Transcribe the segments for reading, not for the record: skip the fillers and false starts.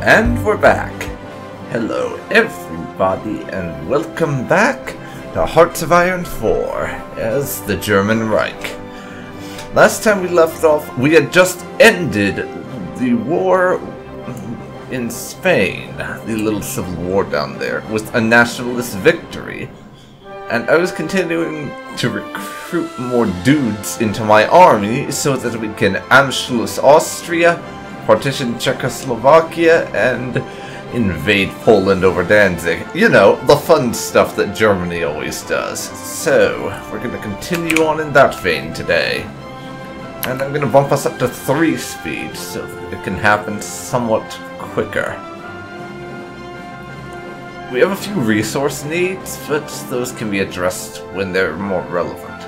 And we're back. Hello everybody and welcome back to Hearts of Iron 4 as the German Reich. Last time we left off, we had just ended the war in Spain, the little civil war down there, with a nationalist victory. And I was continuing to recruit more dudes into my army so that we can Anschluss Austria, partition Czechoslovakia, and invade Poland over Danzig. You know, the fun stuff that Germany always does. So, we're going to continue on in that vein today. And I'm going to bump us up to 3 speed so that it can happen somewhat quicker. We have a few resource needs, but those can be addressed when they're more relevant.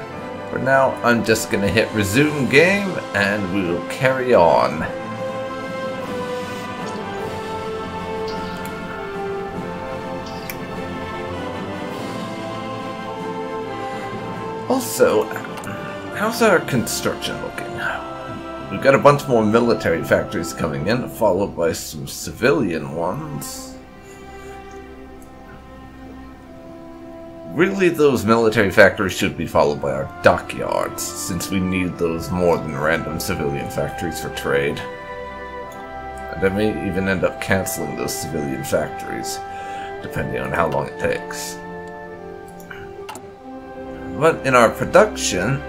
For now, I'm just going to hit resume game and we will carry on. Also, how's our construction looking? We've got a bunch more military factories coming in, followed by some civilian ones. Really, those military factories should be followed by our dockyards, since we need those more than random civilian factories for trade. And I may even end up cancelling those civilian factories, depending on how long it takes. But in our production,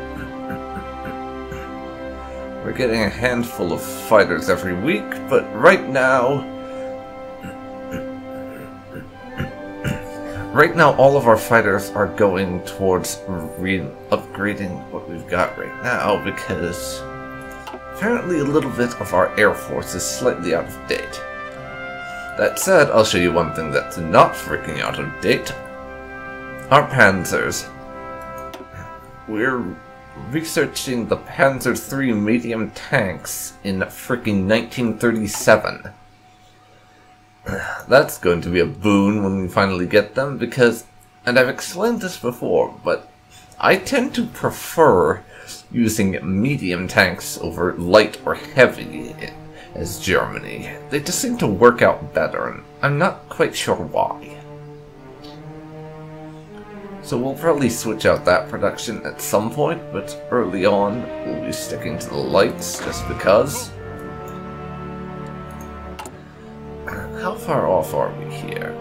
we're getting a handful of fighters every week, but right now all of our fighters are going towards upgrading what we've got right now, because apparently a little bit of our Air Force is slightly out of date. That said, I'll show you one thing that's not freaking out of date. Our Panzers. We're researching the Panzer III medium tanks in freaking 1937. That's going to be a boon when we finally get them, because, and I've explained this before, but I tend to prefer using medium tanks over light or heavy as Germany. They just seem to work out better, and I'm not quite sure why. So we'll probably switch out that production at some point, but early on we'll be sticking to the lights just because. How far off are we here?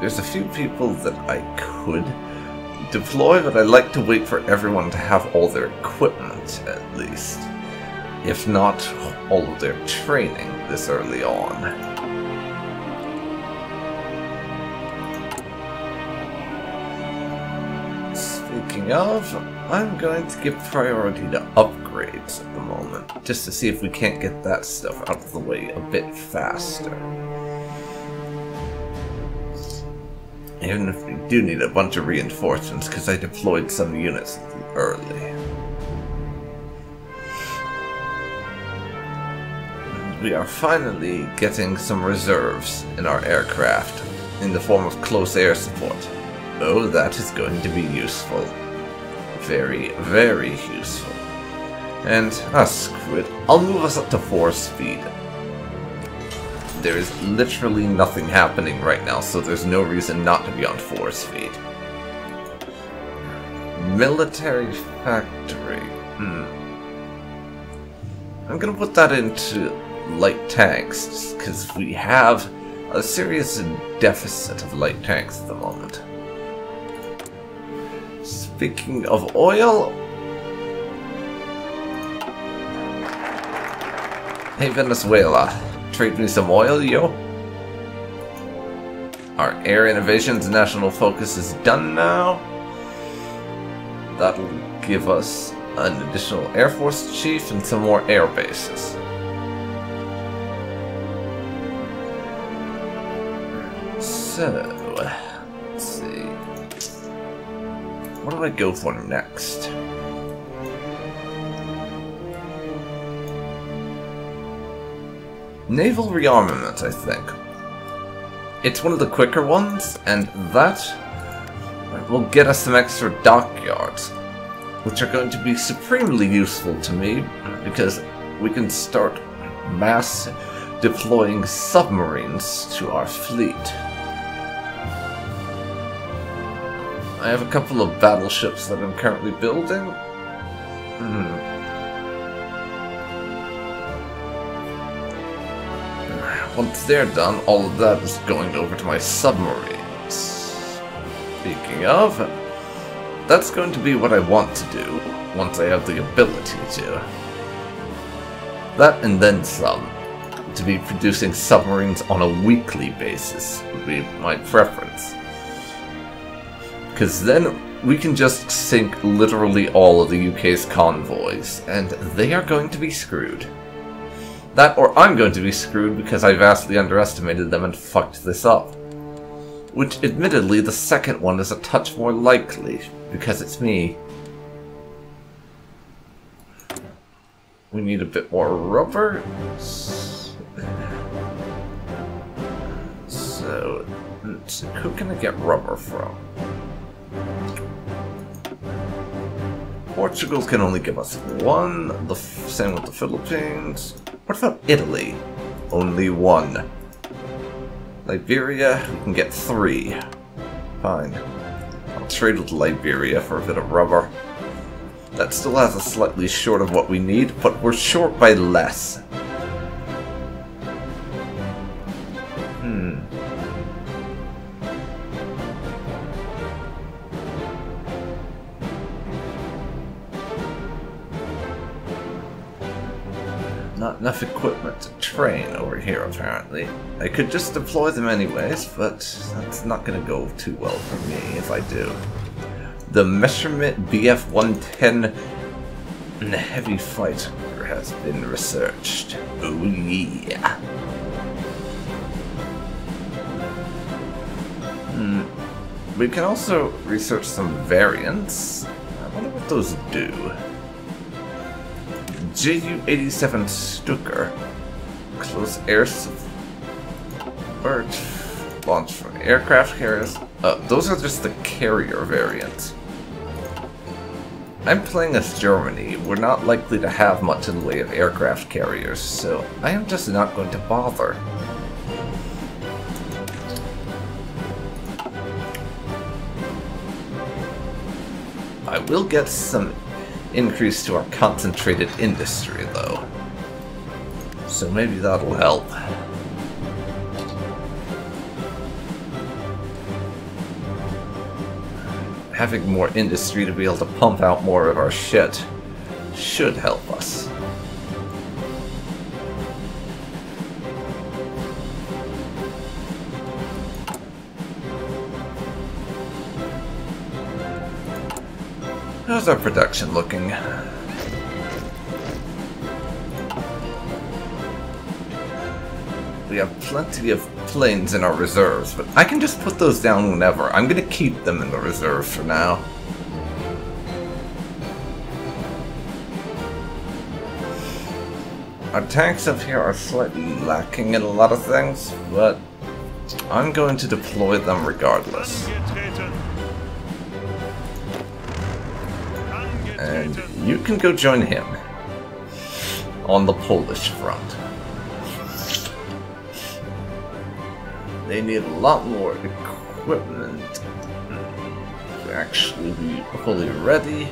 There's a few people that I could deploy, but I'd like to wait for everyone to have all their equipment at least. If not, all of their training this early on. Speaking of, I'm going to give priority to upgrades at the moment, just to see if we can't get that stuff out of the way a bit faster. Even if we do need a bunch of reinforcements, because I deployed some units early. And we are finally getting some reserves in our aircraft, in the form of close air support. Oh, that is going to be useful. Very, very useful. And, screw it. I'll move us up to 4 speed. There is literally nothing happening right now, so there's no reason not to be on 4 speed. Military factory. I'm gonna put that into light tanks, because we have a serious deficit of light tanks at the moment. Speaking of oil, hey Venezuela, trade me some oil, yo. Our Air Innovations National Focus is done now. That'll give us an additional Air Force Chief and some more air bases. So, let's see. What do I go for next? Naval rearmament, I think. It's one of the quicker ones, and that will get us some extra dockyards, which are going to be supremely useful to me, because we can start mass deploying submarines to our fleet. I have a couple of battleships that I'm currently building. Once they're done, all of that is going over to my submarines. Speaking of, that's going to be what I want to do once I have the ability to. That and then some. To be producing submarines on a weekly basis would be my preference. Because then we can just sink literally all of the UK's convoys, and they are going to be screwed. That, or I'm going to be screwed because I vastly underestimated them and fucked this up. Which, admittedly, the second one is a touch more likely, because it's me. We need a bit more rubber. So, who can I get rubber from? Portugal can only give us one, same with the Philippines. What about Italy? Only one. Liberia, we can get 3. Fine. I'll trade with Liberia for a bit of rubber. That still has us slightly short of what we need, but we're short by less. Not enough equipment to train over here, apparently. I could just deploy them anyways, but that's not going to go too well for me if I do. The Measurement BF-110 heavy fighter has been researched. Oh yeah. We can also research some variants. I wonder what those do. Ju-87 Stuker. Close air support. Launch from aircraft carriers. Those are just the carrier variants. I'm playing as Germany. We're not likely to have much in the way of aircraft carriers, so I am just not going to bother. I will get some increase to our concentrated industry, though. So maybe that'll help. Having more industry to be able to pump out more of our shit should help us. How's our production looking? We have plenty of planes in our reserves, but I can just put those down whenever. I'm gonna keep them in the reserve for now. Our tanks up here are slightly lacking in a lot of things, but I'm going to deploy them regardless. And you can go join him on the Polish front. They need a lot more equipment to actually be fully ready.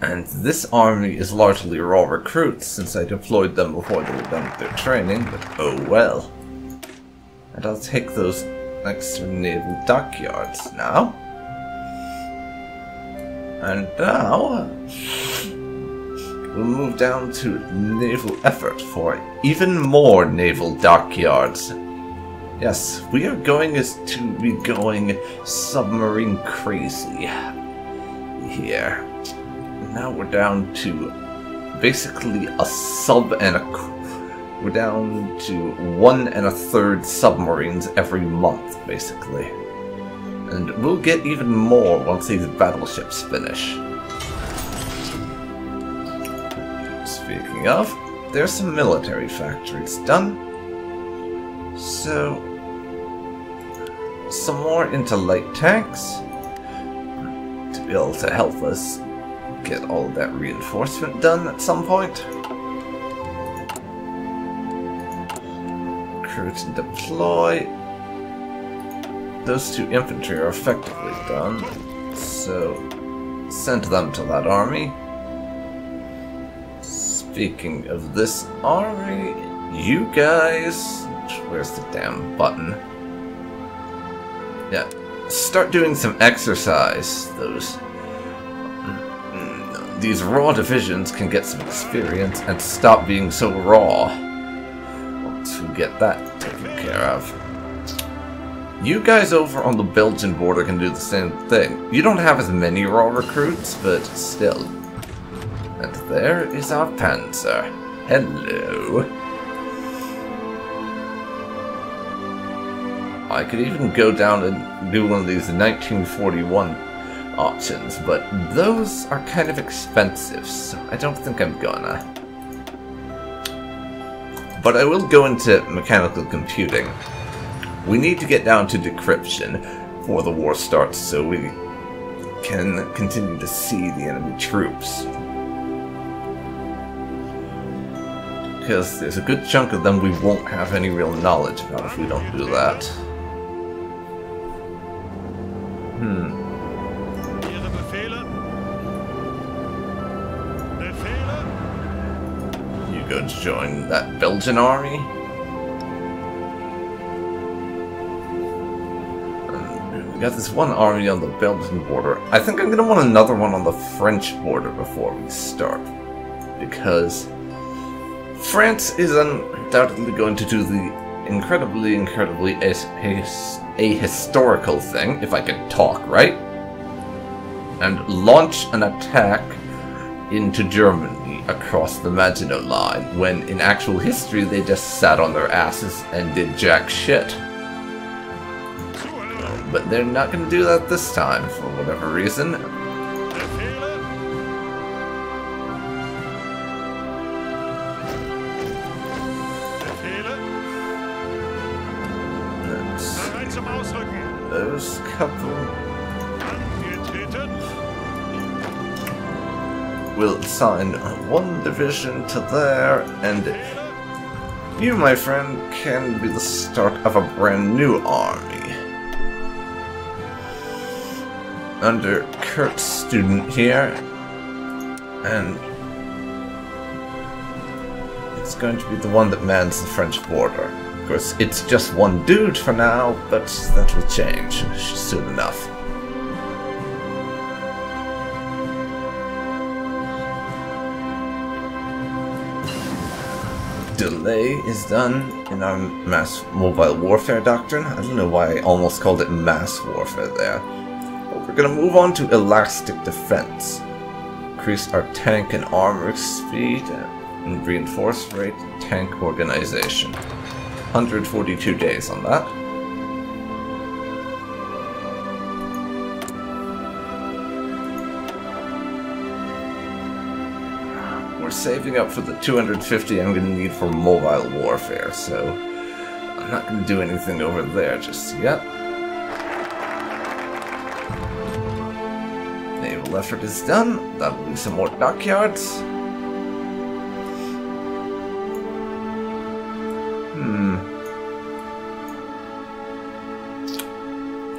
And this army is largely raw recruits since I deployed them before they were done with their training, but oh well. And I'll take those extra naval dockyards now. And now, we'll move down to naval effort for even more naval dockyards. Yes, we are going to be going submarine crazy here. Now we're down to basically a sub and a... We're down to 1 1/3 submarines every month, basically. And we'll get even more once these battleships finish. Speaking of, there's some military factories done. So, some more into light tanks to be able to help us get all that reinforcement done at some point. recruit and deploy. Those 2 infantry are effectively done, so send them to that army. Speaking of this army, you guys... Where's the damn button? Yeah, start doing some exercise. These raw divisions can get some experience and stop being so raw. To get that taken care of. You guys over on the Belgian border can do the same thing. You don't have as many raw recruits, but still. And there is our Panzer. Hello. I could even go down and do one of these 1941 options, but those are kind of expensive, so I don't think I'm gonna. But I will go into mechanical computing. We need to get down to decryption before the war starts so we can continue to see the enemy troops. Because there's a good chunk of them we won't have any real knowledge about if we don't do that. You go to join that Belgian army? We got this one army on the Belgian border. I think I'm going to want another one on the French border before we start. Because France is undoubtedly going to do the incredibly ahistorical thing, if I can talk, right? And launch an attack into Germany across the Maginot Line, when in actual history they just sat on their asses and did jack shit. But they're not going to do that this time, for whatever reason. Those couple... We'll assign one division to there, and you, my friend, can be the start of a brand new army. Under Kurt's student here, and it's going to be the one that mans the French border. Of course, it's just one dude for now, but that will change soon enough. Delay is done in our mass mobile warfare doctrine. I don't know why I almost called it mass warfare there. But we're going to move on to elastic defense. Increase our tank and armor speed and reinforce rate tank organization. 142 days on that. We're saving up for the 250 I'm going to need for mobile warfare, so I'm not going to do anything over there just yet. Naval effort is done. That'll be some more dockyards.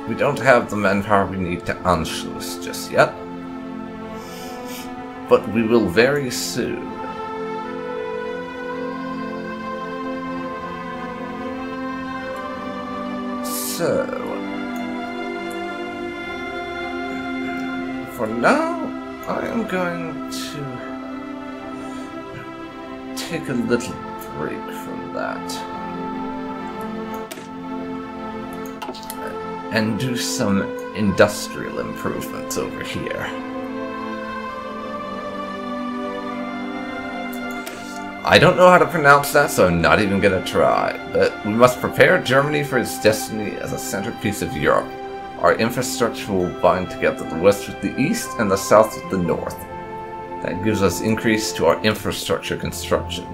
We don't have the manpower we need to Anschluss just yet. But we will very soon. So, for now, I am going to take a little break from that and do some industrial improvements over here. I don't know how to pronounce that, so I'm not even going to try. But we must prepare Germany for its destiny as a centerpiece of Europe. Our infrastructure will bind together the west with the east and the south with the north. That gives us increase to our infrastructure construction.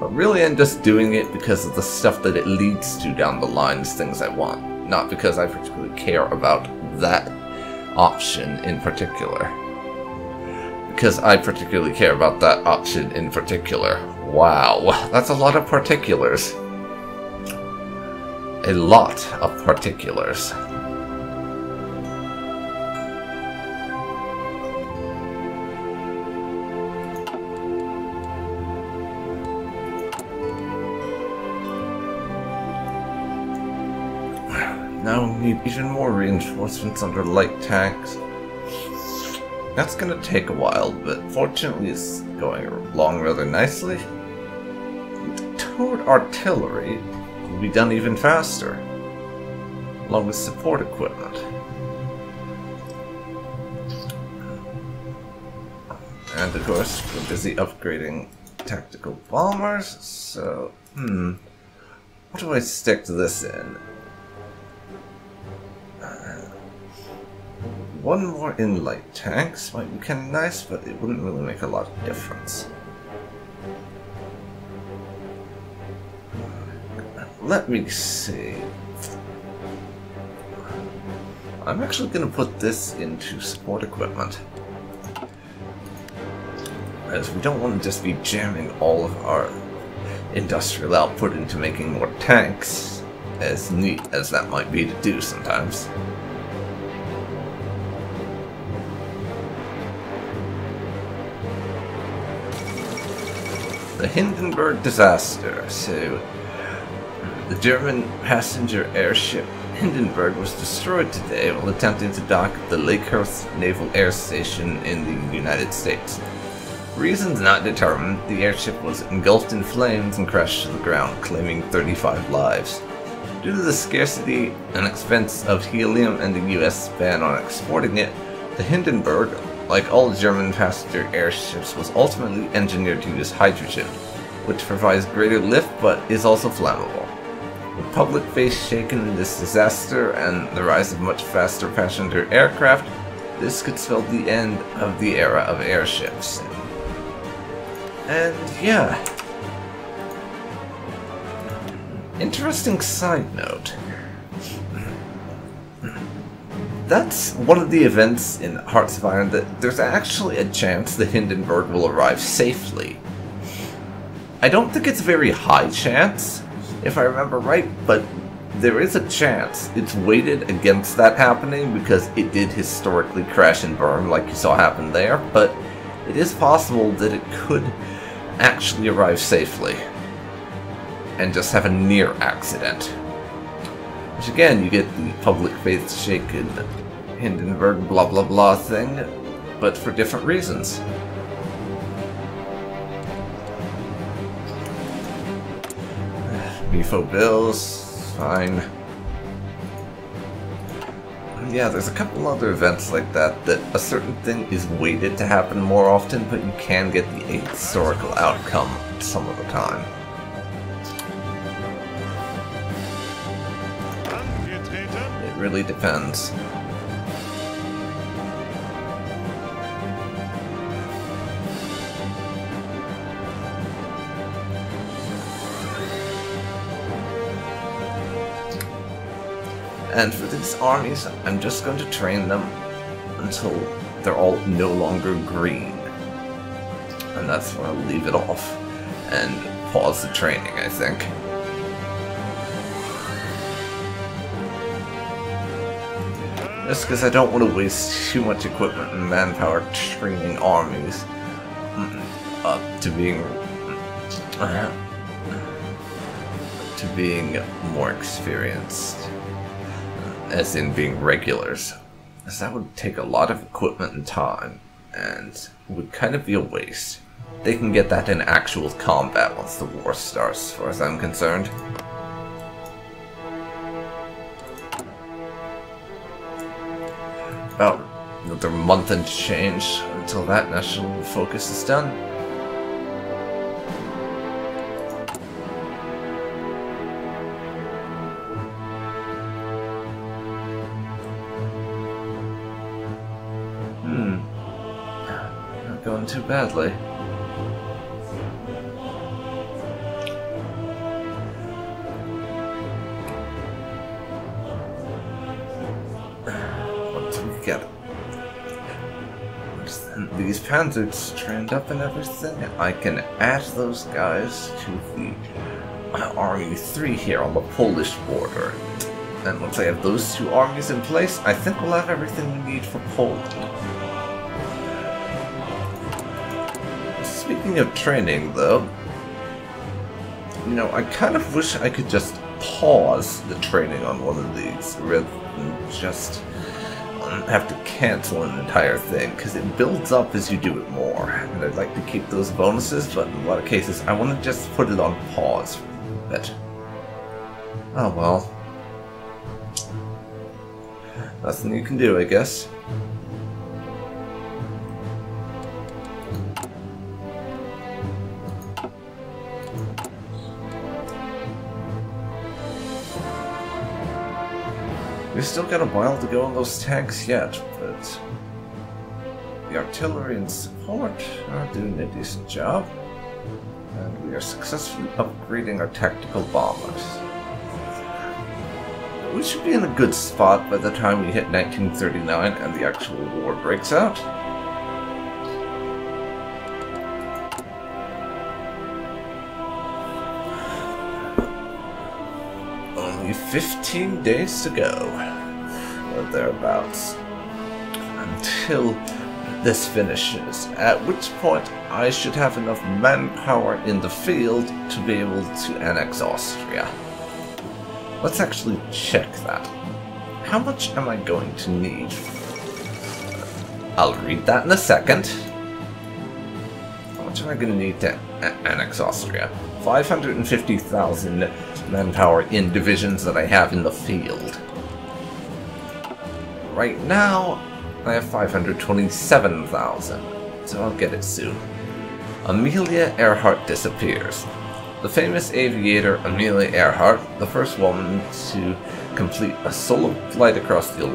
But really I'm just doing it because of the stuff that it leads to down the line is things I want. Not because I particularly care about that option in particular. Because I particularly care about that option in particular. Wow, that's a lot of particulars. a lot of particulars. Now we need even more reinforcements under light tanks. That's gonna take a while, but fortunately it's going along rather nicely. Towed artillery will be done even faster, along with support equipment. And of course, we're busy upgrading tactical bombers, so, what do I stick this in? One more in light tanks might be kind of nice, but it wouldn't really make a lot of difference. Let me see. I'm actually going to put this into support equipment, as we don't want to just be jamming all of our industrial output into making more tanks, as neat as that might be to do sometimes. The Hindenburg disaster. So, the German passenger airship Hindenburg was destroyed today while attempting to dock at the Lakehurst Naval Air Station in the United States. Reasons not determined, the airship was engulfed in flames and crashed to the ground, claiming 35 lives. Due to the scarcity and expense of helium and the US ban on exporting it, the Hindenburg, like all German passenger airships, was ultimately engineered to use hydrogen, which provides greater lift but is also flammable. With public faith shaken in this disaster and the rise of much faster passenger aircraft, this could spell the end of the era of airships. And yeah. Interesting side note. That's one of the events in Hearts of Iron that there's actually a chance the Hindenburg will arrive safely. I don't think it's a very high chance, if I remember right, but there is a chance. It's weighted against that happening because it did historically crash and burn like you saw happen there, but it is possible that it could actually arrive safely and just have a near accident. Which again, you get the public faith shaken Hindenburg blah blah blah thing, but for different reasons. Mifo bills, fine. Yeah, there's a couple other events like that, that a certain thing is weighted to happen more often, but you can get the historical outcome some of the time. It really depends. And for these armies, I'm just going to train them until they're all no longer green. And that's where I'll leave it off and pause the training, I think. Just because I don't want to waste too much equipment and manpower training armies up to being more experienced. As in being regulars, as that would take a lot of equipment and time, and would kind of be a waste. They can get that in actual combat once the war starts, as far as I'm concerned. About another month and change until that national focus is done. Not going too badly. What do we get? These panzers trained up and everything. I can add those guys to the Army 3 here on the Polish border. And once I have those two armies in place, I think we'll have everything we need for Poland. Speaking of training, though, you know, I kind of wish I could just pause the training on one of these rather than just have to cancel an entire thing, because it builds up as you do it more, and I'd like to keep those bonuses, but in a lot of cases I want to just put it on pause for a bit. Oh well. Nothing you can do, I guess. We've still got a while to go on those tanks yet, but the artillery and support are doing a decent job, and we are successfully upgrading our tactical bombers. We should be in a good spot by the time we hit 1939 and the actual war breaks out. Only 15 days to go, or thereabouts, until this finishes, at which point I should have enough manpower in the field to be able to annex Austria. Let's actually check that. How much am I going to need? I'll read that in a second. How much am I going to need to annex Austria? 550,000 manpower in divisions that I have in the field. Right now, I have 527,000, so I'll get it soon. Amelia Earhart disappears. The famous aviator Amelia Earhart, the first woman to complete a solo flight across the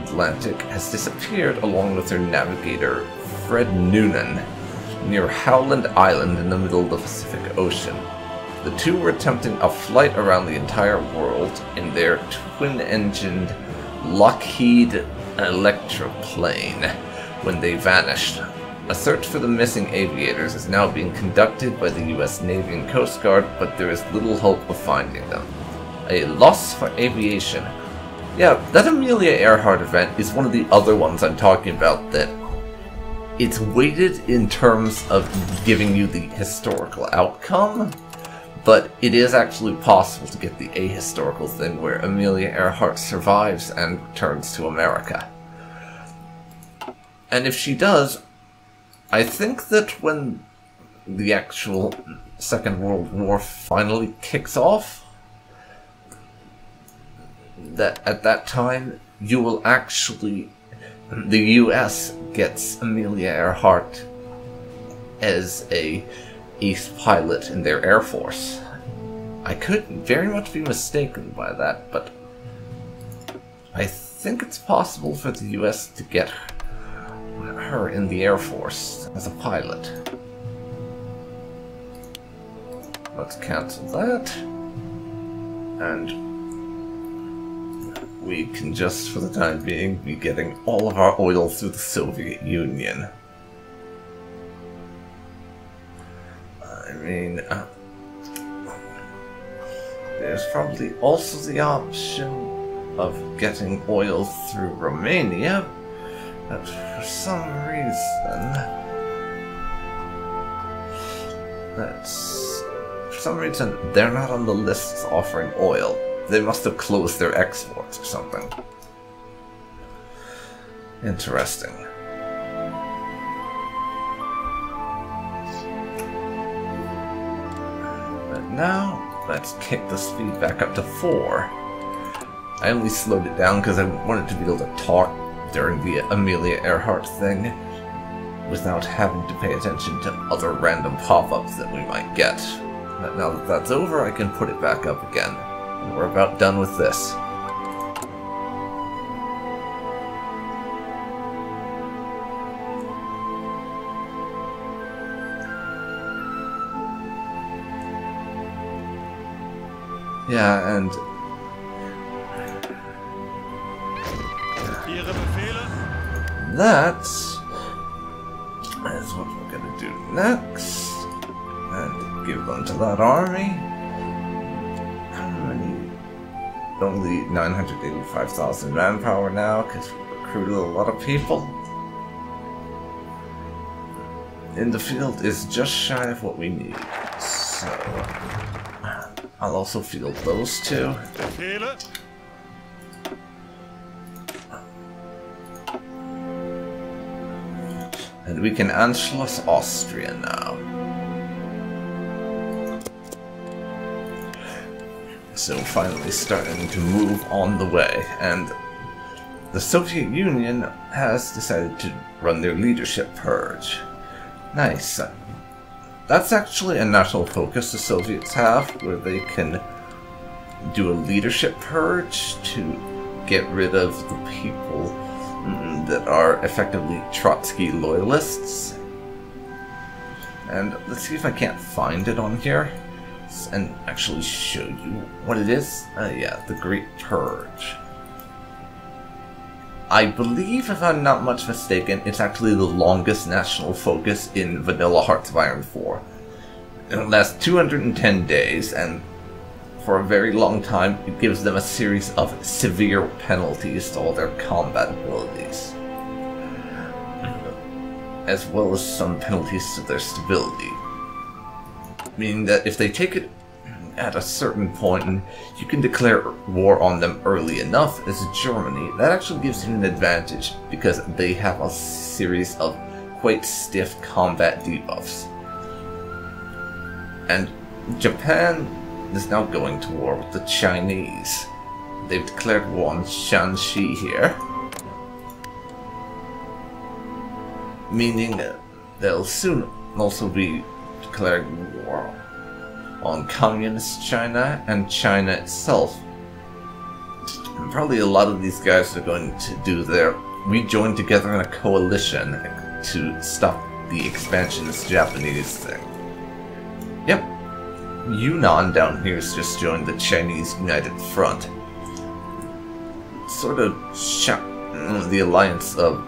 Atlantic, has disappeared along with her navigator Fred Noonan near Howland Island in the middle of the Pacific Ocean. The two were attempting a flight around the entire world in their twin-engined Lockheed Electra plane when they vanished. A search for the missing aviators is now being conducted by the US Navy and Coast Guard, but there is little hope of finding them. A loss for aviation. Yeah, that Amelia Earhart event is one of the other ones I'm talking about that it's weighted in terms of giving you the historical outcome, but it is actually possible to get the ahistorical thing where Amelia Earhart survives and returns to America. And if she does, I think that when the actual Second World War finally kicks off, that at that time you will actually, the US gets Amelia Earhart as a ace pilot in their Air Force. I could very much be mistaken by that, but I think it's possible for the US to get her in the Air Force as a pilot. Let's cancel that, and we can just, for the time being, be getting all of our oil through the Soviet Union. I mean, there's probably also the option of getting oil through Romania, but for some reason, they're not on the lists offering oil. They must have closed their exports or something. Interesting. But now, let's kick the speed back up to 4. I only slowed it down because I wanted to be able to talk during the Amelia Earhart thing without having to pay attention to other random pop-ups that we might get. But now that that's over, I can put it back up again. And we're about done with this. Yeah, and that is what we're going to do next. And give them to that army. only 985,000 manpower now because we recruited a lot of people. In the field is just shy of what we need, so I'll also field those two. And we can Anschluss Austria now. So finally starting to move on the way, and the Soviet Union has decided to run their leadership purge. Nice. That's actually a national focus the Soviets have, where they can do a leadership purge to get rid of the people that are effectively Trotsky loyalists. And let's see if I can't find it on here and actually show you what it is. Yeah, the Great Purge. I believe, if I'm not much mistaken, it's actually the longest national focus in vanilla Hearts of Iron 4. It lasts 210 days, and for a very long time, it gives them a series of severe penalties to all their combat abilities, as well as some penalties to their stability. Meaning that if they take it at a certain point and you can declare war on them early enough as Germany, that actually gives you an advantage because they have a series of quite stiff combat debuffs. And Japan is now going to war with the Chinese. They've declared war on Shanxi here, meaning they'll soon also be declaring war on Communist China and China itself. And probably a lot of these guys are going to do we join together in a coalition to stop the expansionist Japanese thing. Yep, Yunnan down here has just joined the Chinese United Front. Sort of the alliance of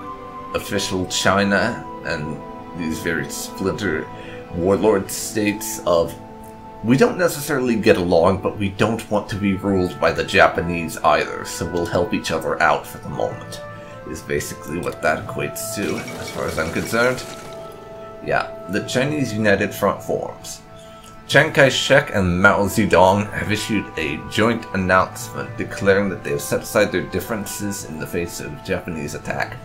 official China and these very splintered warlord states of, we don't necessarily get along, but we don't want to be ruled by the Japanese either, so we'll help each other out for the moment, is basically what that equates to, as far as I'm concerned. Yeah, the Chinese United Front forms. Chiang Kai-shek and Mao Zedong have issued a joint announcement declaring that they have set aside their differences in the face of Japanese attack.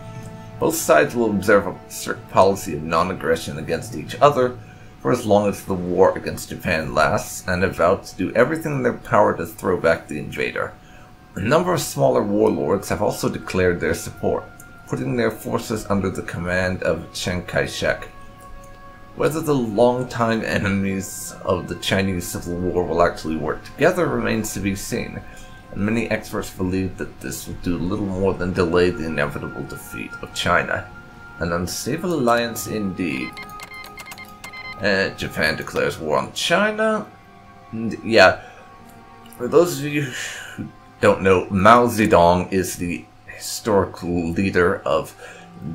Both sides will observe a strict policy of non-aggression against each other for as long as the war against Japan lasts, and have vowed to do everything in their power to throw back the invader. A number of smaller warlords have also declared their support, putting their forces under the command of Chiang Kai-shek. Whether the longtime enemies of the Chinese Civil War will actually work together remains to be seen, and many experts believe that this will do little more than delay the inevitable defeat of China. An unstable alliance indeed. Japan declares war on China. And yeah, for those of you who don't know, Mao Zedong is the historical leader of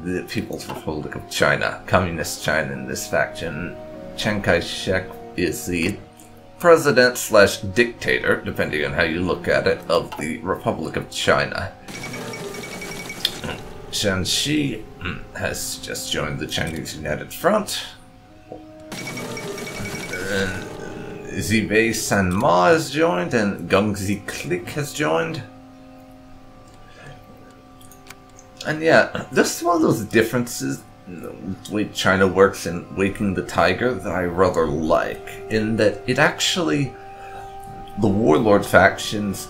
the People's Republic of China, Communist China in this faction. Chiang Kai-shek is the president/dictator, depending on how you look at it, of the Republic of China. Shanxi has just joined the Chinese United Front. Zibei Sanma has joined, and Gongzi Click has joined. And yeah, this is one of those differences with the way China works in Waking the Tiger that I rather like, in that it actually, the warlord factions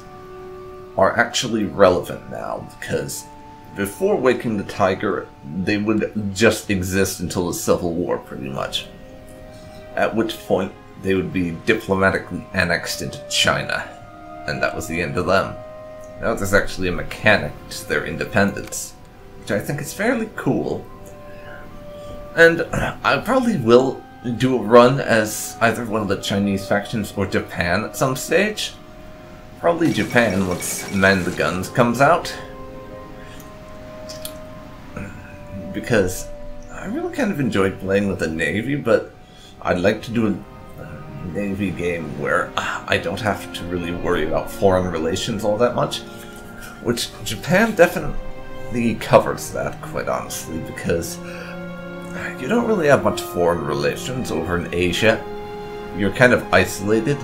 are actually relevant now, because before Waking the Tiger, they would just exist until the Civil War, pretty much. At which point, they would be diplomatically annexed into China, and that was the end of them. Now there's actually a mechanic to their independence, which I think is fairly cool. And I probably will do a run as either one of the Chinese factions or Japan at some stage. Probably Japan once Man the Guns comes out. Because I really kind of enjoyed playing with the Navy, but I'd like to do Navy game where I don't have to really worry about foreign relations all that much, which Japan definitely covers that, quite honestly, because you don't really have much foreign relations over in Asia. You're kind of isolated,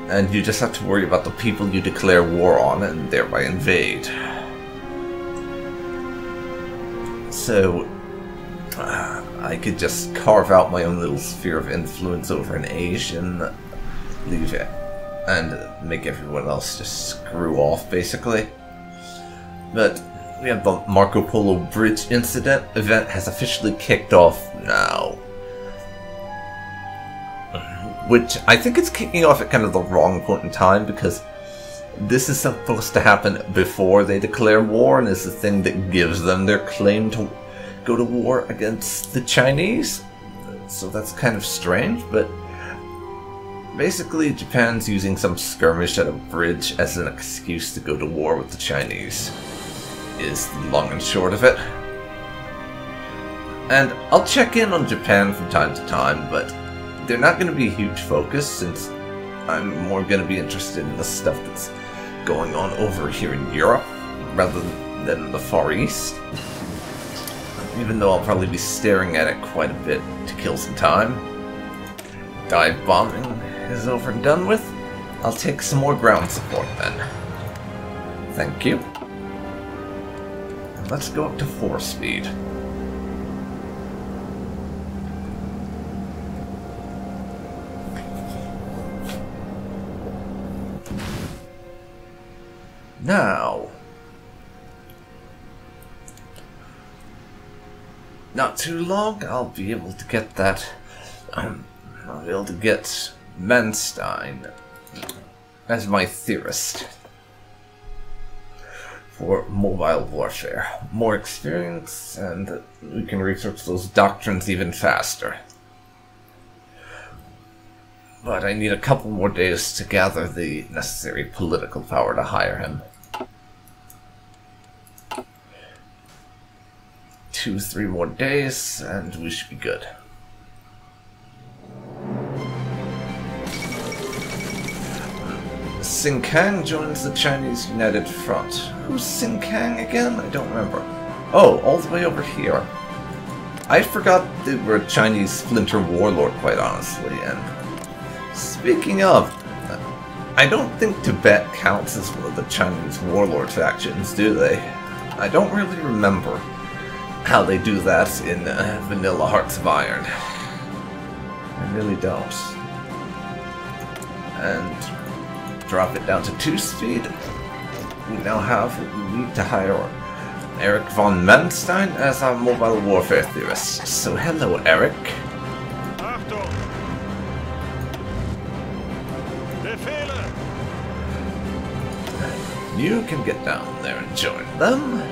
and you just have to worry about the people you declare war on and thereby invade. So I could just carve out my own little sphere of influence over in Asia and leave it, and make everyone else just screw off, basically. But we have the Marco Polo Bridge incident. Event has officially kicked off now. Which I think it's kicking off at kind of the wrong point in time, because this is supposed to happen before they declare war, and is the thing that gives them their claim to go to war against the Chinese. So that's kind of strange, but basically Japan's using some skirmish at a bridge as an excuse to go to war with the Chinese, is the long and short of it. And I'll check in on Japan from time to time, but they're not going to be a huge focus, since I'm more going to be interested in the stuff that's going on over here in Europe, rather than the Far East. Even though I'll probably be staring at it quite a bit to kill some time. Dive bombing is over and done with. I'll take some more ground support then. Thank you. Let's go up to 4 speed. Now, not too long, I'll be able to get that. I'll be able to get Manstein as my theorist for mobile warfare. More experience, and we can research those doctrines even faster. But I need a couple more days to gather the necessary political power to hire him. 2-3 more days, and we should be good. Xingkang joins the Chinese United Front. Who's Xingkang again? I don't remember. Oh, all the way over here. I forgot they were a Chinese splinter warlord, quite honestly, and speaking of, I don't think Tibet counts as one of the Chinese warlord factions, do they? I don't really remember how they do that in Vanilla Hearts of Iron. I really don't. And drop it down to 2 speed. We now have what we need to hire Eric von Manstein as our mobile warfare theorist. So hello, Eric. You can get down there and join them.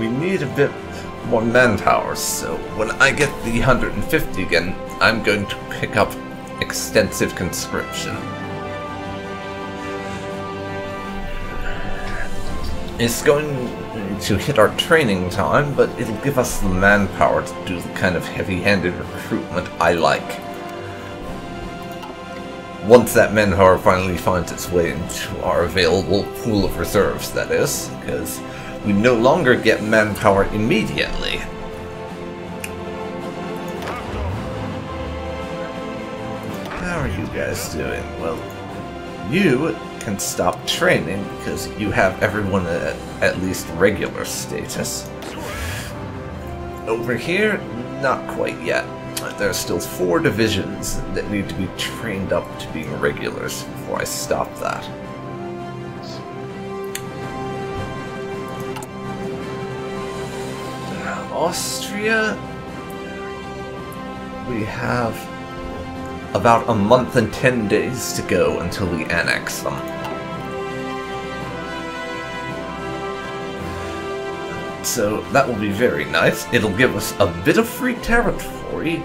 We need a bit more manpower, so when I get the 150 again, I'm going to pick up extensive conscription. It's going to hit our training time, but it'll give us the manpower to do the kind of heavy-handed recruitment I like. Once that manpower finally finds its way into our available pool of reserves, that is, because we no longer get manpower immediately. How are you guys doing? Well, you can stop training because you have everyone at least regular status. Over here, not quite yet. There are still 4 divisions that need to be trained up to being regulars before I stop that. Austria, we have about a month and 10 days to go until we annex them. So that will be very nice. It'll give us a bit of free territory,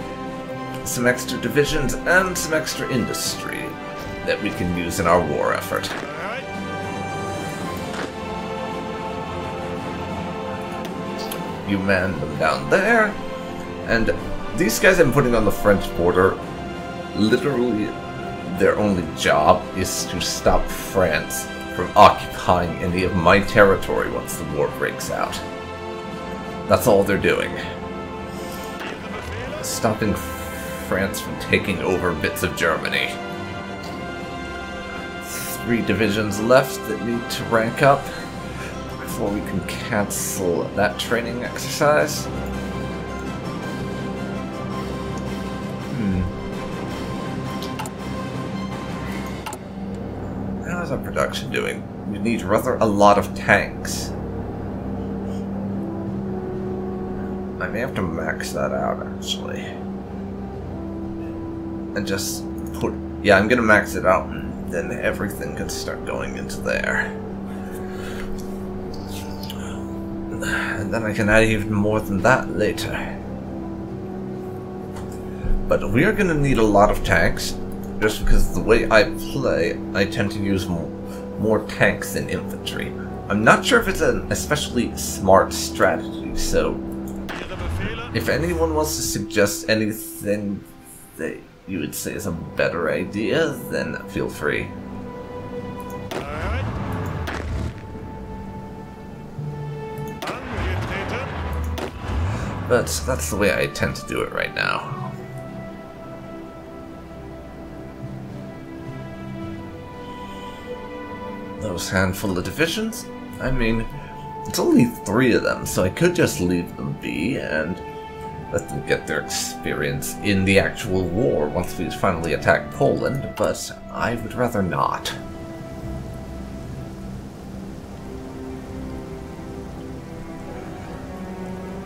some extra divisions, and some extra industry that we can use in our war effort. you man them down there. And these guys I'm putting on the French border, literally their only job is to stop France from occupying any of my territory once the war breaks out. That's all they're doing. Stopping France from taking over bits of Germany. 3 divisions left that need to rank up before we can cancel that training exercise. How's our production doing? We need rather a lot of tanks. I may have to max that out, actually. And just put... yeah, I'm gonna max it out, and then everything can start going into there. And then I can add even more than that later. But we are gonna need a lot of tanks, just because the way I play, I tend to use more tanks than infantry. I'm not sure if it's an especially smart strategy, so if anyone wants to suggest anything that you would say is a better idea, then feel free. But that's the way I tend to do it right now. Those handful of divisions? I mean, it's only 3 of them, so I could just leave them be and let them get their experience in the actual war once we finally attack Poland, but I would rather not.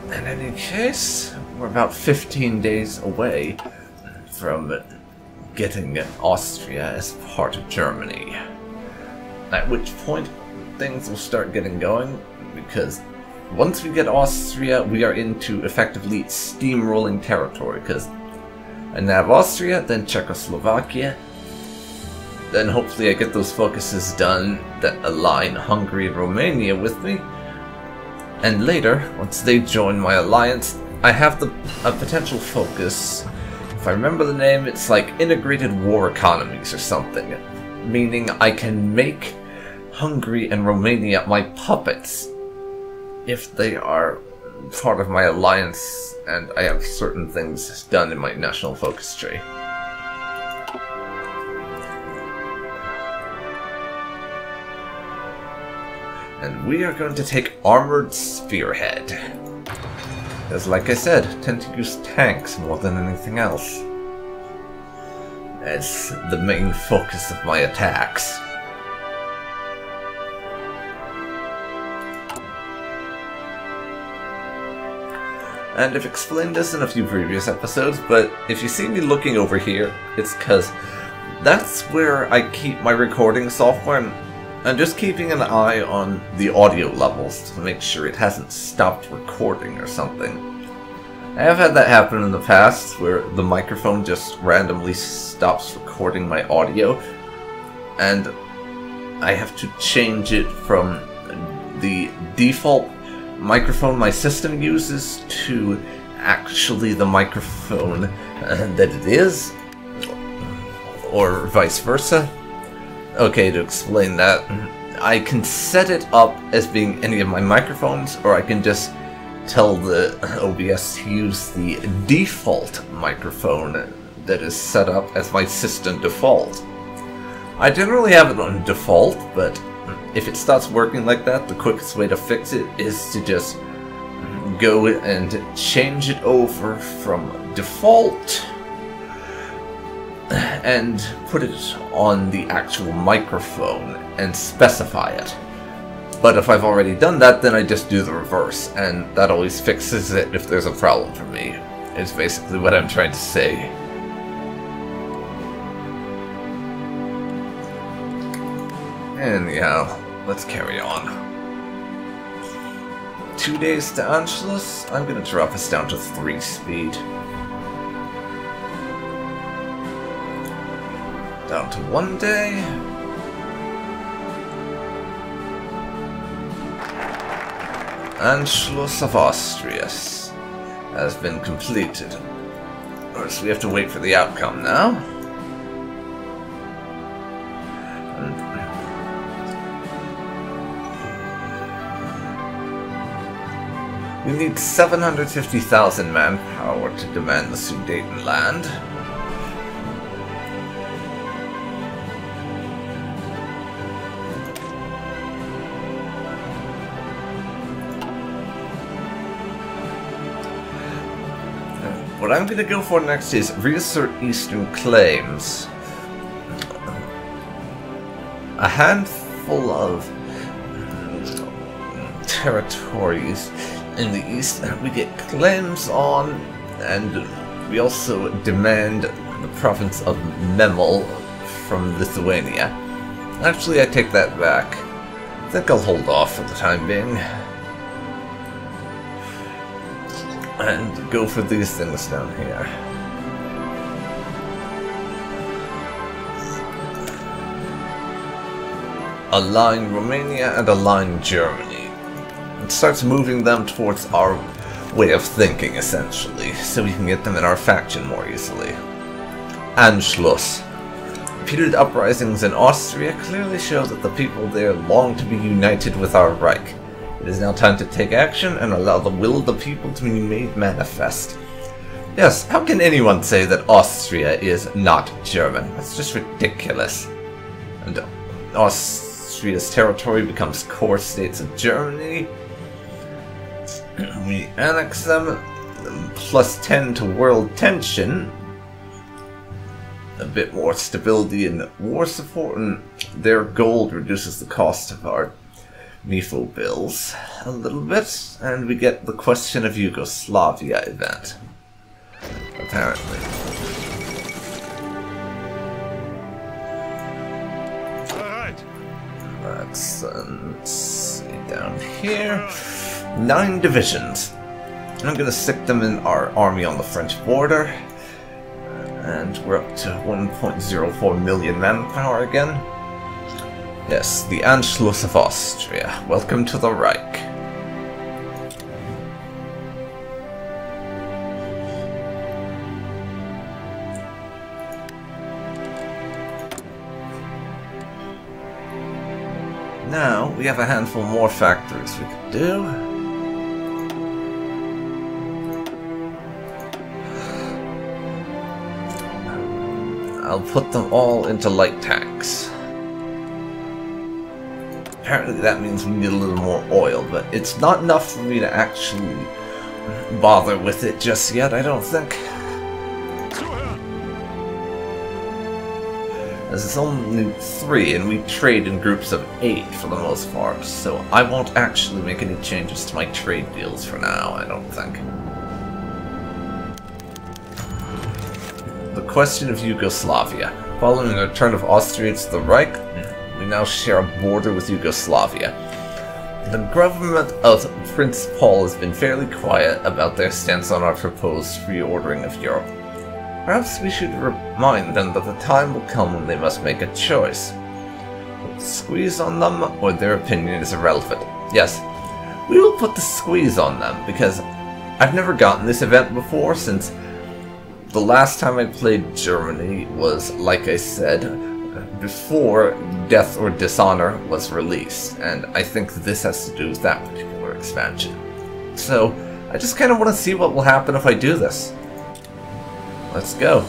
In any case, we're about 15 days away from getting Austria as part of Germany. At which point, things will start getting going, because once we get Austria, we are into effectively steamrolling territory, because I have Austria, then Czechoslovakia, then hopefully I get those focuses done that align Hungary and Romania with me, and later, once they join my alliance, I have a potential focus. If I remember the name, it's like Integrated War Economies or something, meaning I can make Hungary and Romania my puppets if they are part of my alliance and I have certain things done in my national focus tree. And we are going to take Armored Spearhead. Because like I said, I tend to use tanks more than anything else as the main focus of my attacks. And I've explained this in a few previous episodes, but if you see me looking over here, it's because that's where I keep my recording software, and I'm just keeping an eye on the audio levels to make sure it hasn't stopped recording or something. I have had that happen in the past, where the microphone just randomly stops recording my audio, and I have to change it from the default microphone my system uses to actually the microphone that it is, or vice versa. Okay, to explain that, I can set it up as being any of my microphones, or I can just tell the OBS to use the default microphone that is set up as my system default. I generally have it on default, but if it starts working like that, the quickest way to fix it is to just go and change it over from default and put it on the actual microphone and specify it. But if I've already done that, then I just do the reverse, and that always fixes it if there's a problem for me, is basically what I'm trying to say. Anyhow, let's carry on. 2 days to Anschluss. I'm gonna drop us down to 3 speed. Down to 1 day. Anschluss of Austria has been completed. Of course, we have to wait for the outcome now. We need 750,000 manpower to demand the Sudetenland. What I'm going to go for next is reassert eastern claims. A handful of territories in the east we get claims on, and we also demand the province of Memel from Lithuania. Actually, I take that back. I think I'll hold off for the time being. And go for these things down here. Align Romania and align Germany. It starts moving them towards our way of thinking, essentially, so we can get them in our faction more easily. Anschluss. Repeated uprisings in Austria clearly show that the people there long to be united with our Reich. It is now time to take action and allow the will of the people to be made manifest. Yes, how can anyone say that Austria is not German? That's just ridiculous. And Austria's territory becomes core states of Germany. We annex them, plus 10 to world tension. A bit more stability in war support, and their gold reduces the cost of our MIFO bills a little bit, and we get the Question of Yugoslavia event, apparently. Alright. Let's see down here. 9 divisions. I'm gonna stick them in our army on the French border, and we're up to 1.04 million manpower again. Yes, the Anschluss of Austria. Welcome to the Reich. Now, we have a handful more factories we could do. I'll put them all into light tanks. Apparently that means we need a little more oil, but it's not enough for me to actually bother with it just yet, I don't think. As it's only 3, and we trade in groups of 8 for the most part, so I won't actually make any changes to my trade deals for now, I don't think. The Question of Yugoslavia. Following the return of Austria to the Reich, we now share a border with Yugoslavia. The government of Prince Paul has been fairly quiet about their stance on our proposed reordering of Europe. Perhaps we should remind them that the time will come when they must make a choice. Put the squeeze on them, or their opinion is irrelevant. Yes, we will put the squeeze on them, because I've never gotten this event before, since the last time I played Germany was, like I said, before Death or Dishonor was released, and I think this has to do with that particular expansion. So, I just kind of want to see what will happen if I do this. Let's go.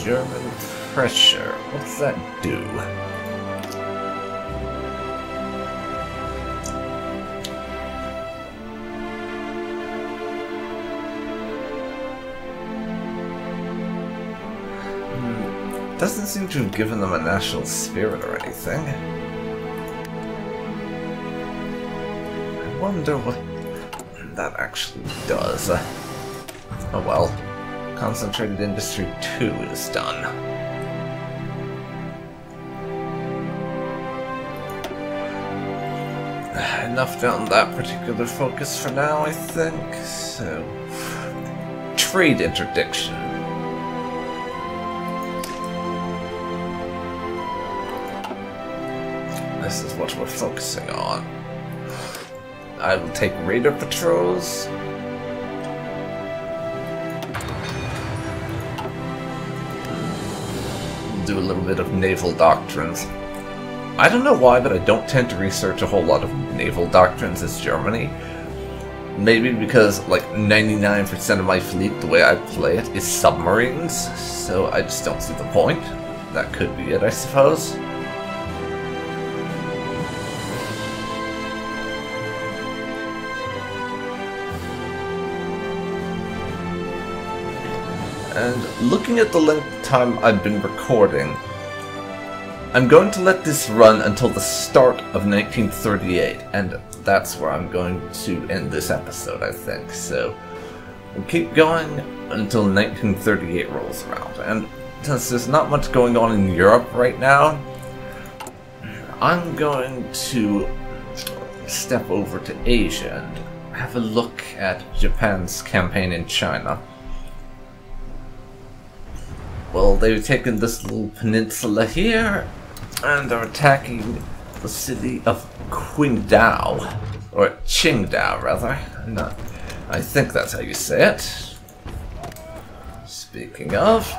German pressure. What's that do? Doesn't seem to have given them a national spirit or anything. I wonder what that actually does. Oh well. Concentrated Industry 2 is done. Enough down that particular focus for now, I think. So, trade interdiction. This is what we're focusing on. I will take raider patrols. Do a little bit of naval doctrines. I don't know why, but I don't tend to research a whole lot of naval doctrines as Germany. Maybe because like 99% of my fleet, the way I play it, is submarines, so I just don't see the point. That could be it, I suppose. And looking at the length of time I've been recording, I'm going to let this run until the start of 1938, and that's where I'm going to end this episode, I think. So we'll keep going until 1938 rolls around. And since there's not much going on in Europe right now, I'm going to step over to Asia and have a look at Japan's campaign in China. Well, they've taken this little peninsula here, and are attacking the city of Qingdao, or Qingdao, rather. No, I think that's how you say it. Speaking of,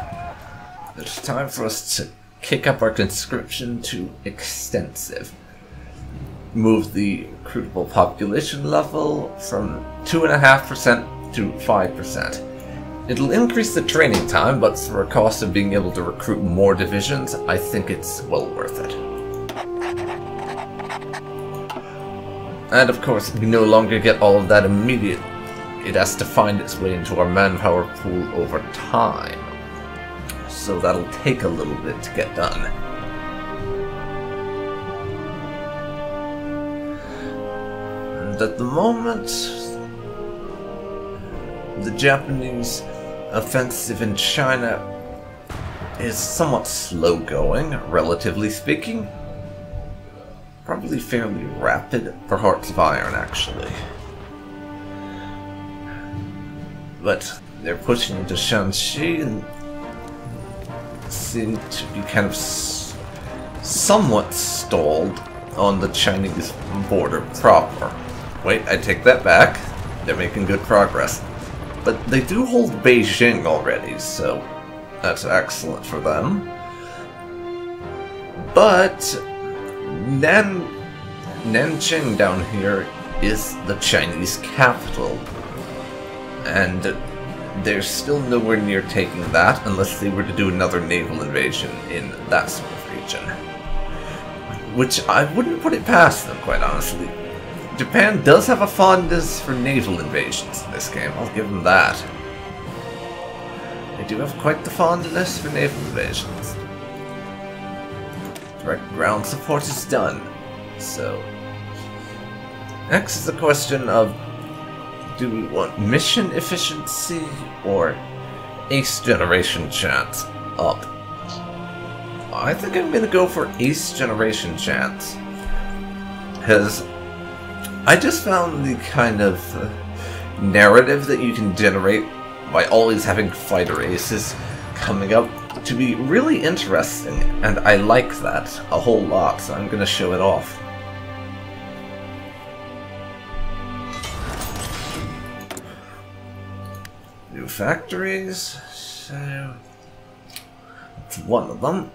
it's time for us to kick up our conscription to extensive. Move the recruitable population level from 2.5% to 5%. It'll increase the training time, but for a cost of being able to recruit more divisions, I think it's well worth it. And of course, we no longer get all of that immediately. It has to find its way into our manpower pool over time. So that'll take a little bit to get done. And at the moment, the Japanese offensive in China is somewhat slow going, relatively speaking. Probably fairly rapid for Hearts of Iron, actually. But they're pushing into Shanxi and seem to be kind of somewhat stalled on the Chinese border proper. Wait, I take that back. They're making good progress. But they do hold Beijing already, so that's excellent for them. But Nanjing down here is the Chinese capital, and they're still nowhere near taking that unless they were to do another naval invasion in that sort of region. Which I wouldn't put it past them, quite honestly. Japan does have a fondness for naval invasions in this game, I'll give them that. They do have quite the fondness for naval invasions. Direct ground support is done, so... Next is the question of, do we want mission efficiency or ace generation chance up? I think I'm gonna go for ace generation chance, because I just found the kind of narrative that you can generate by always having fighter aces coming up to be really interesting, and I like that a whole lot, so I'm gonna show it off. New factories, so that's one of them.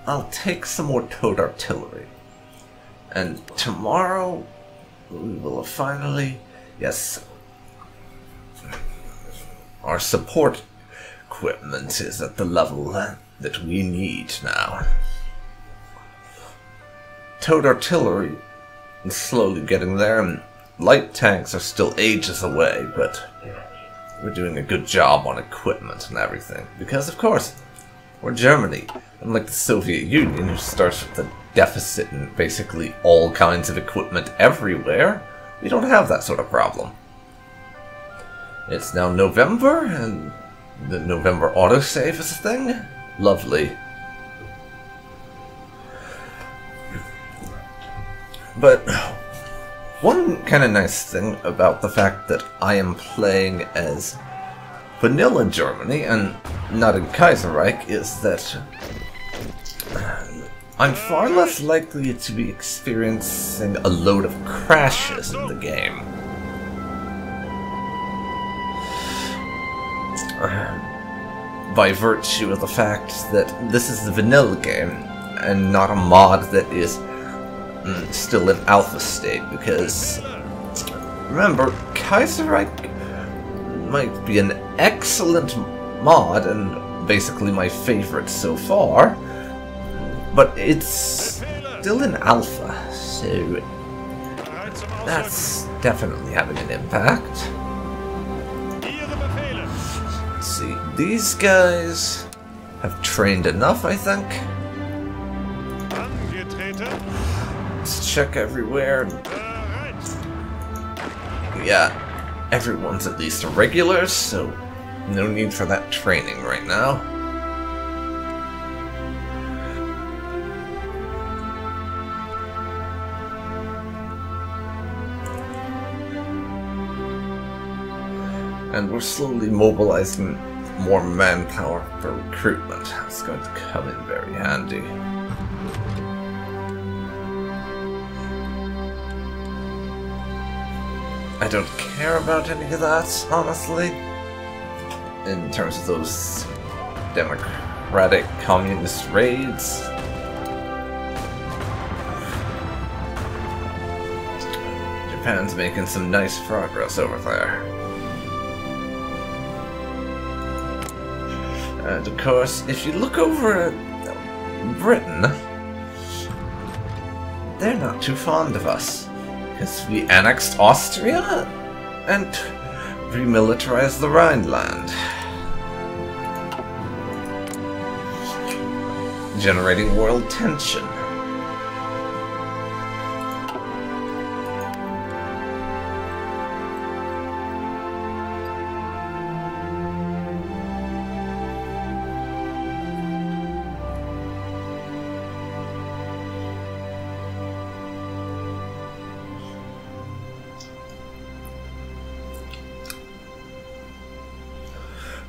I'll take some more towed artillery. And tomorrow, we will finally... Yes. Our support equipment is at the level that we need now. Towed artillery is slowly getting there, and light tanks are still ages away, but we're doing a good job on equipment and everything. Because, of course, we're Germany. Unlike the Soviet Union, who starts with a deficit in basically all kinds of equipment everywhere, we don't have that sort of problem. It's now November, and the November autosave is a thing. Lovely. But one kind of nice thing about the fact that I am playing as vanilla Germany and not in Kaiserreich is that I'm far less likely to be experiencing a load of crashes in the game. By virtue of the fact that this is the vanilla game and not a mod that is still in alpha state, because remember, Kaiserreich might be an excellent mod and basically my favorite so far, but it's still in alpha, so that's definitely having an impact. Let's see, these guys have trained enough, I think. Let's check everywhere. Yeah, everyone's at least a regular, so no need for that training right now. And we're slowly mobilizing more manpower for recruitment. It's going to come in very handy. I don't care about any of that, honestly. In terms of those democratic communist raids. Japan's making some nice progress over there. And of course, if you look over at Britain, they're not too fond of us. Because we annexed Austria and remilitarized the Rhineland, generating world tension.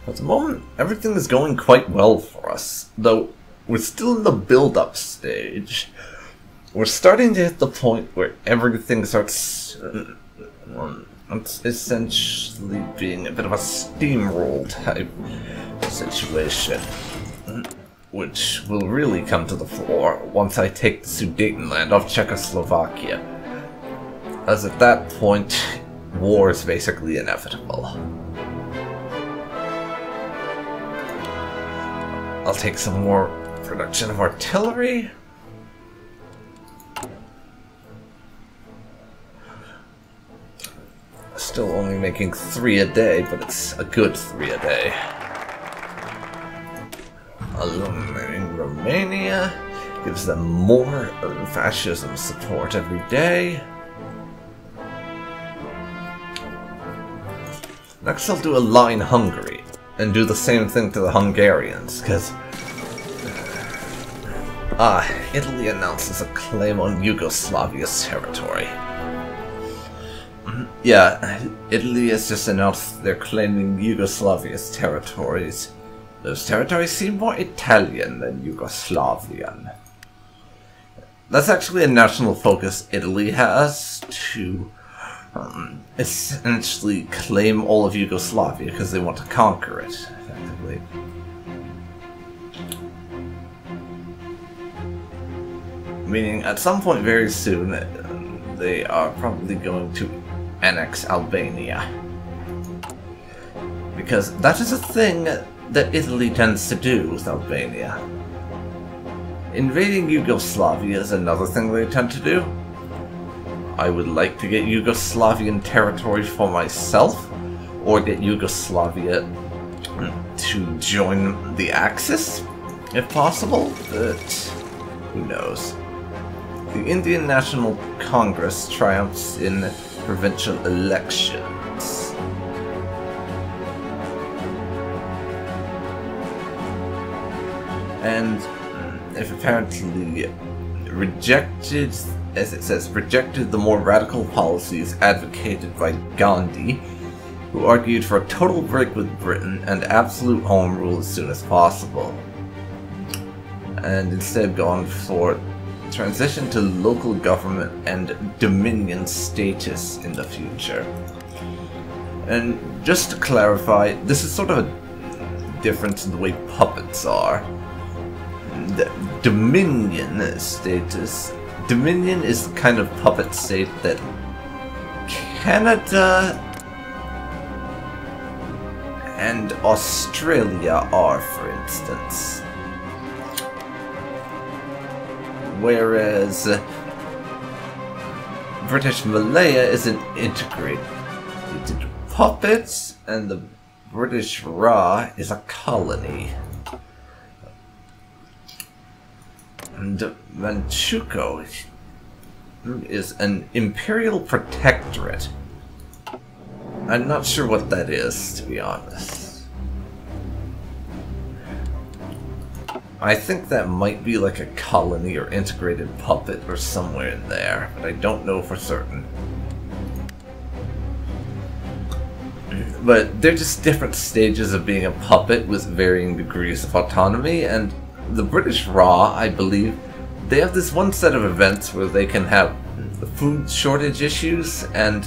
At the moment, everything is going quite well for us, though we're still in the build-up stage. We're starting to hit the point where everything starts essentially being a bit of a steamroll type situation, which will really come to the fore once I take the Sudetenland off Czechoslovakia, as at that point, war is basically inevitable. I'll take some more production of artillery. Still only making 3 a day, but it's a good 3 a day. Eliminating Romania gives them more fascism support every day. Next I'll do align Hungary. And do the same thing to the Hungarians, because Italy announces a claim on Yugoslavia's territory. Yeah, Italy has just announced they're claiming Yugoslavia's territories. Those territories seem more Italian than Yugoslavian. That's actually a national focus Italy has to essentially claim all of Yugoslavia because they want to conquer it, effectively. Meaning, at some point very soon, they are probably going to annex Albania. Because that is a thing that Italy tends to do with Albania. Invading Yugoslavia is another thing they tend to do. I would like to get Yugoslavian territory for myself, or get Yugoslavia to join the Axis, if possible, but who knows. The Indian National Congress triumphs in provincial elections. And if apparently rejected, as it says, rejected the more radical policies advocated by Gandhi, who argued for a total break with Britain and absolute home rule as soon as possible. and instead gone for transition to local government and dominion status in the future. And just to clarify, this is sort of a difference in the way puppets are. The dominion status. Dominion is the kind of puppet state that Canada and Australia are, for instance. Whereas British Malaya is an integrated puppet, and the British Ra is a colony. And Manchukuo is an imperial protectorate. I'm not sure what that is, to be honest. I think that might be like a colony or integrated puppet or somewhere in there, but I don't know for certain. But they're just different stages of being a puppet with varying degrees of autonomy, and the British Ra, I believe, they have this one set of events where they can have food shortage issues, and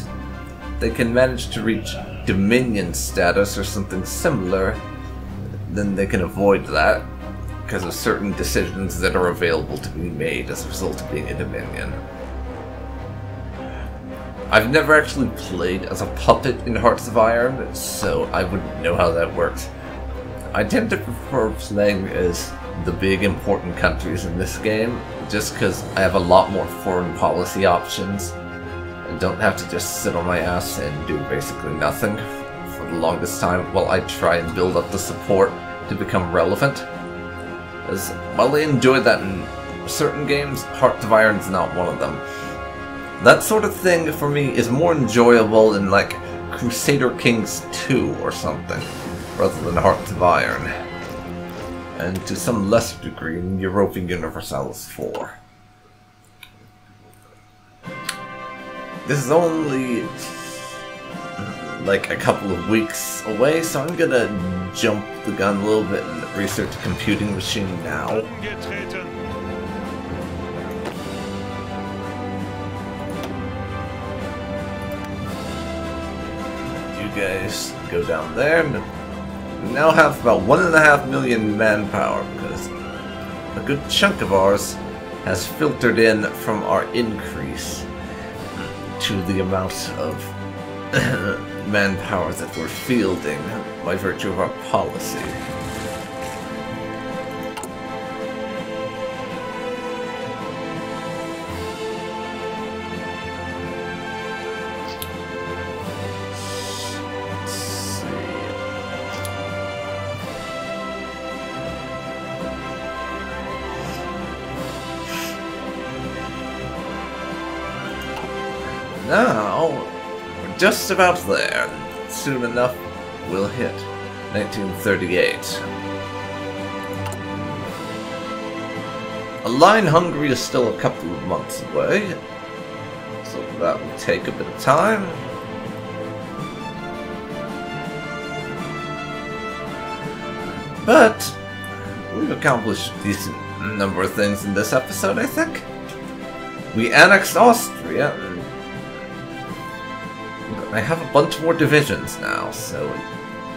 they can manage to reach dominion status or something similar. Then they can avoid that because of certain decisions that are available to be made as a result of being a dominion. I've never actually played as a puppet in Hearts of Iron, so I wouldn't know how that works. I tend to prefer playing as the big important countries in this game, just because I have a lot more foreign policy options. I don't have to just sit on my ass and do basically nothing for the longest time while I try and build up the support to become relevant. As while I enjoy that in certain games, Hearts of Iron is not one of them. That sort of thing for me is more enjoyable in like Crusader Kings 2 or something, rather than Hearts of Iron. And to some lesser degree in Europa Universalis 4. This is only like a couple of weeks away, so I'm gonna jump the gun a little bit and research a computing machine now. You guys go down there. We now have about 1.5 million manpower because a good chunk of ours has filtered in from our increase to the amount of manpower that we're fielding by virtue of our policy. Now, we're just about there. Soon enough, we'll hit 1938. Align Hungary is still a couple of months away, so that will take a bit of time. But we've accomplished a decent number of things in this episode, I think. We annexed Austria. I have a bunch more divisions now, so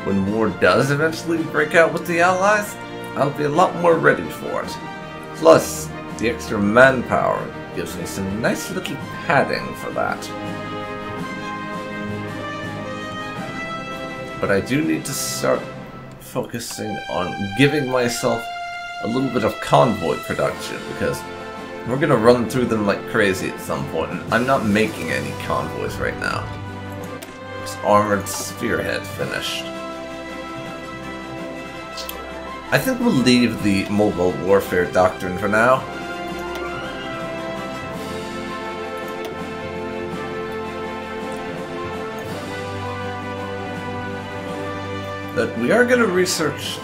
when war does eventually break out with the Allies, I'll be a lot more ready for it. Plus, the extra manpower gives me some nice little padding for that. But I do need to start focusing on giving myself a little bit of convoy production, because we're gonna run through them like crazy at some point, and I'm not making any convoys right now. Armored Spearhead finished. I think we'll leave the mobile warfare doctrine for now. But we are going to research...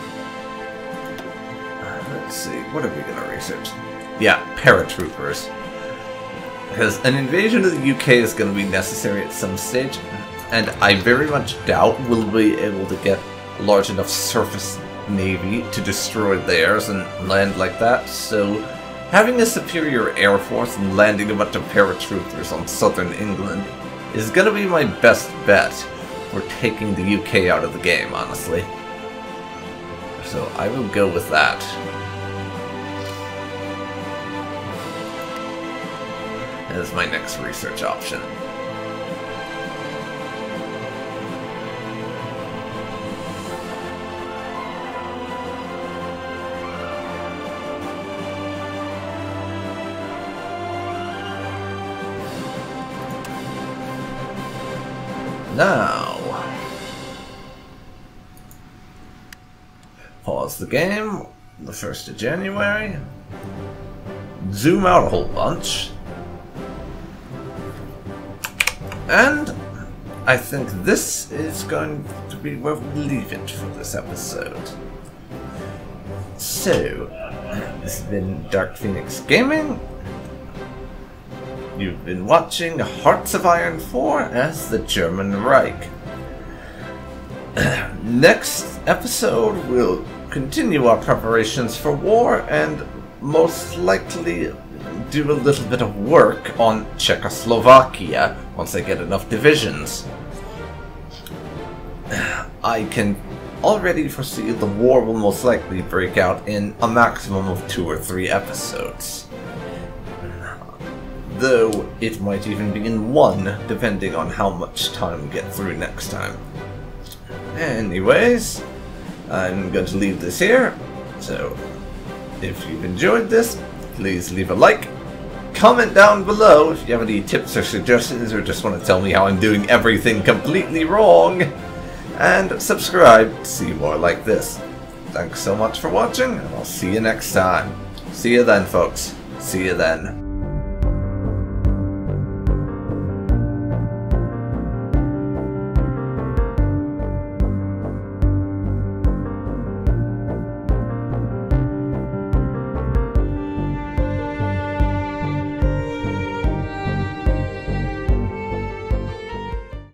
let's see, what are we going to research? Yeah, paratroopers. Because an invasion of the UK is going to be necessary at some stage. And I very much doubt we'll be able to get a large enough surface navy to destroy theirs and land like that, so having a superior air force and landing a bunch of paratroopers on southern England is gonna be my best bet for taking the UK out of the game, honestly. So I will go with that. As my next research option. Now, pause the game, the 1st of January, zoom out a whole bunch, and I think this is going to be where we leave it for this episode. So, this has been DarkPhoenix Gaming. You've been watching Hearts of Iron 4 as the German Reich. Next episode, we'll continue our preparations for war and most likely do a little bit of work on Czechoslovakia once I get enough divisions. I can already foresee the war will most likely break out in a maximum of 2 or 3 episodes. Though it might even be in 1, depending on how much time we get through next time. Anyways, I'm going to leave this here, so if you've enjoyed this, please leave a like, comment down below if you have any tips or suggestions or just want to tell me how I'm doing everything completely wrong, and subscribe to see more like this. Thanks so much for watching, and I'll see you next time. See you then, folks. See you then.